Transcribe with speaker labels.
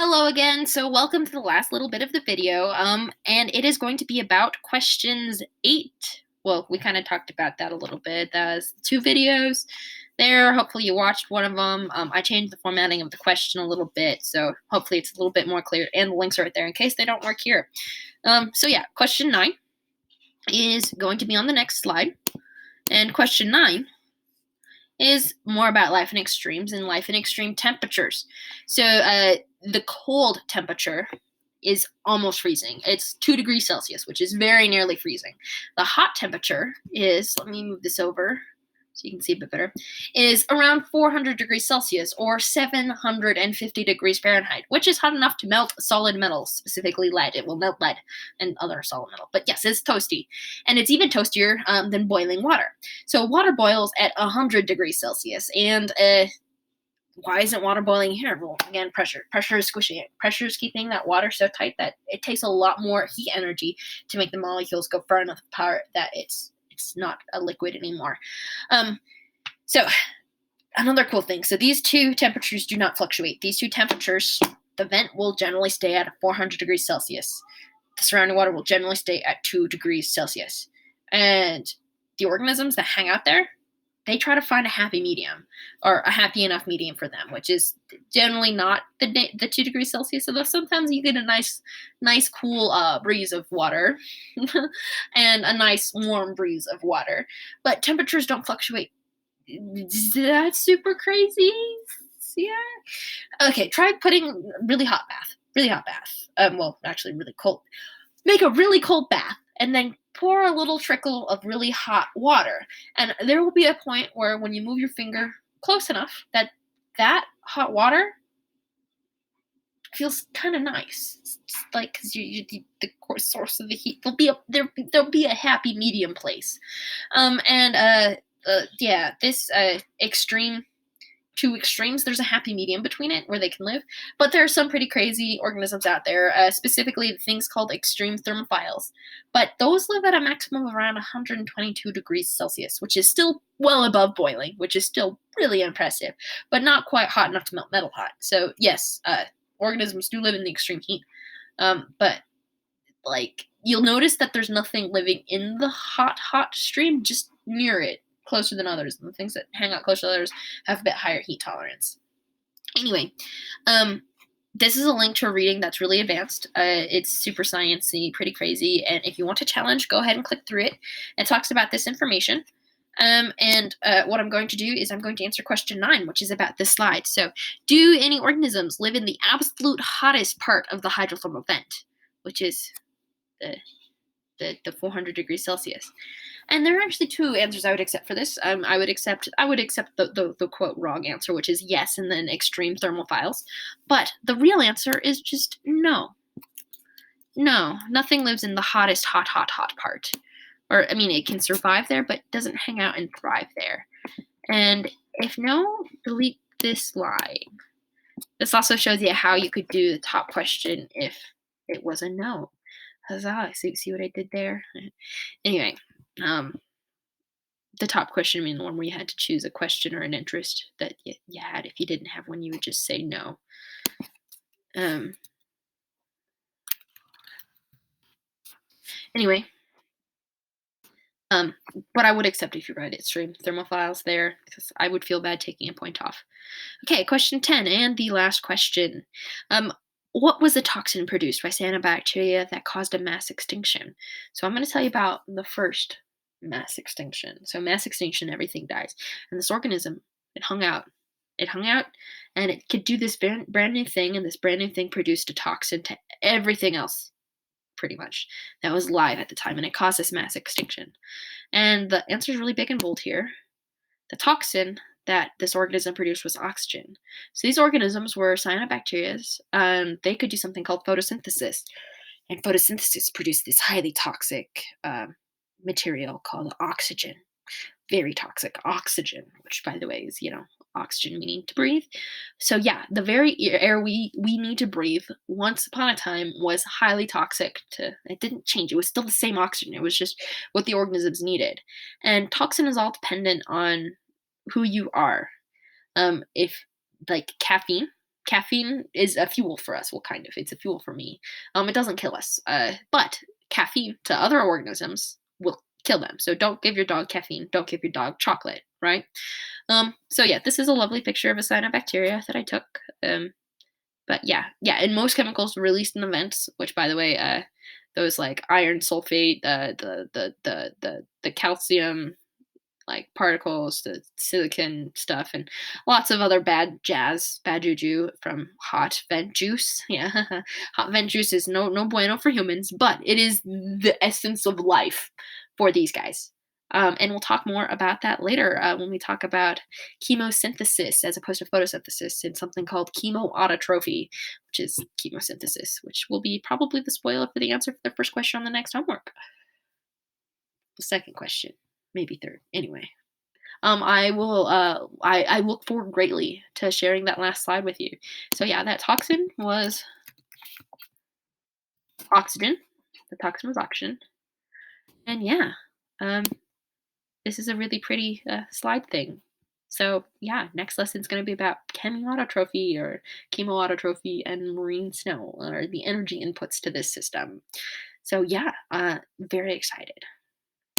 Speaker 1: Hello again. So welcome to the last little bit of the video. And it is going to be about questions 8. Well, we kind of talked about that a little bit. That was 2 videos there. Hopefully you watched one of them. I changed the formatting of the question a little bit, so hopefully it's a little bit more clear, and the links are right there in case they don't work here. So yeah, question 9 is going to be on the next slide. And question 9 is more about life in extremes and life in extreme temperatures. So the cold temperature is almost freezing. It's 2 degrees Celsius, which is very nearly freezing. The hot temperature is, let me move this over so you can see a bit better, is around 400 degrees Celsius or 750 degrees Fahrenheit, which is hot enough to melt solid metal, specifically lead. It will melt lead and other solid metal. But yes, it's toasty. And it's even toastier than boiling water. So water boils at 100 degrees Celsius. And why isn't water boiling here? Well, again, pressure. Pressure is squishing it. Pressure is keeping that water so tight that it takes a lot more heat energy to make the molecules go far enough apart that it's not a liquid anymore. So another cool thing. So these 2 temperatures do not fluctuate. These 2 temperatures, the vent will generally stay at 400 degrees Celsius. The surrounding water will generally stay at 2 degrees Celsius. And the organisms that hang out there, they try to find a happy medium, or a happy enough medium for them, which is generally not the 2 degrees Celsius. Although sometimes you get a nice cool breeze of water, and a nice warm breeze of water. But temperatures don't fluctuate. That's super crazy. Yeah. Okay, try putting really hot bath. Really hot bath. Well, actually, really cold. Make a really cold bath, and then pour a little trickle of really hot water. And there will be a point where when you move your finger close enough that hot water feels kind of nice. It's like because the source of the heat. There'll be a happy medium place. Yeah, this extreme 2 extremes, there's a happy medium between it where they can live. But there are some pretty crazy organisms out there, specifically things called extreme thermophiles. But those live at a maximum of around 122 degrees Celsius, which is still well above boiling, which is still really impressive, but not quite hot enough to melt metal hot. So yes, organisms do live in the extreme heat. But like you'll notice that there's nothing living in the hot stream, just near it, closer than others. And the things that hang out closer to others have a bit higher heat tolerance. Anyway, this is a link to a reading that's really advanced. It's super sciencey, pretty crazy. And if you want to challenge, go ahead and click through it. It talks about this information. What I'm going to do is I'm going to answer question 9, which is about this slide. So, do any organisms live in the absolute hottest part of the hydrothermal vent, which is the 400 degrees Celsius? And there are actually 2 answers I would accept for this. I would accept the quote wrong answer, which is yes, and then extreme thermophiles. But the real answer is just no. No, nothing lives in the hottest hot part. Or I mean, it can survive there, but doesn't hang out and thrive there. And if no, delete this line. This also shows you how you could do the top question if it was a no. Huzzah! See what I did there? Anyway, the top question being the one where you had to choose a question or an interest that you had. If you didn't have one, you would just say no. Anyway, but I would accept if you write extreme thermophiles there, because I would feel bad taking a point off. Okay, question 10, and the last question. What was the toxin produced by cyanobacteria that caused a mass extinction? So I'm going to tell you about the first mass extinction. So mass extinction, everything dies. And this organism, it hung out. And it could do this brand new thing, and this brand new thing produced a toxin to everything else, pretty much, that was live at the time, and it caused this mass extinction. And the answer is really big and bold here. The toxin that this organism produced was oxygen. So these organisms were cyanobacteria. They could do something called photosynthesis. And photosynthesis produced this highly toxic material called oxygen. Very toxic oxygen, which, by the way, is, oxygen meaning to breathe. So yeah, the very air we need to breathe once upon a time was highly toxic. It didn't change. It was still the same oxygen. It was just what the organisms needed. And toxin is all dependent on who you are. If like caffeine caffeine is a fuel for us. Well, kind of. It's a fuel for me. It doesn't kill us, but caffeine to other organisms will kill them. So don't give your dog caffeine. Don't give your dog chocolate, right? So yeah, this is a lovely picture of a cyanobacteria that I took. But yeah, and most chemicals released in the vents, which by the way, those like iron sulfate, the calcium like particles, the silicon stuff, and lots of other bad juju from hot vent juice. Yeah, hot vent juice is no bueno for humans, but it is the essence of life for these guys. And we'll talk more about that later when we talk about chemosynthesis as opposed to photosynthesis in something called chemoautotrophy, which is chemosynthesis, which will be probably the spoiler for the answer for the first question on the next homework. The second question, maybe third. Anyway. I look forward greatly to sharing that last slide with you. So yeah, that toxin was oxygen. The toxin was oxygen. And yeah, um, this is a really pretty slide thing. So yeah, next lesson is going to be about chemiautotrophy or chemoautotrophy and marine snow or the energy inputs to this system. So yeah, very excited.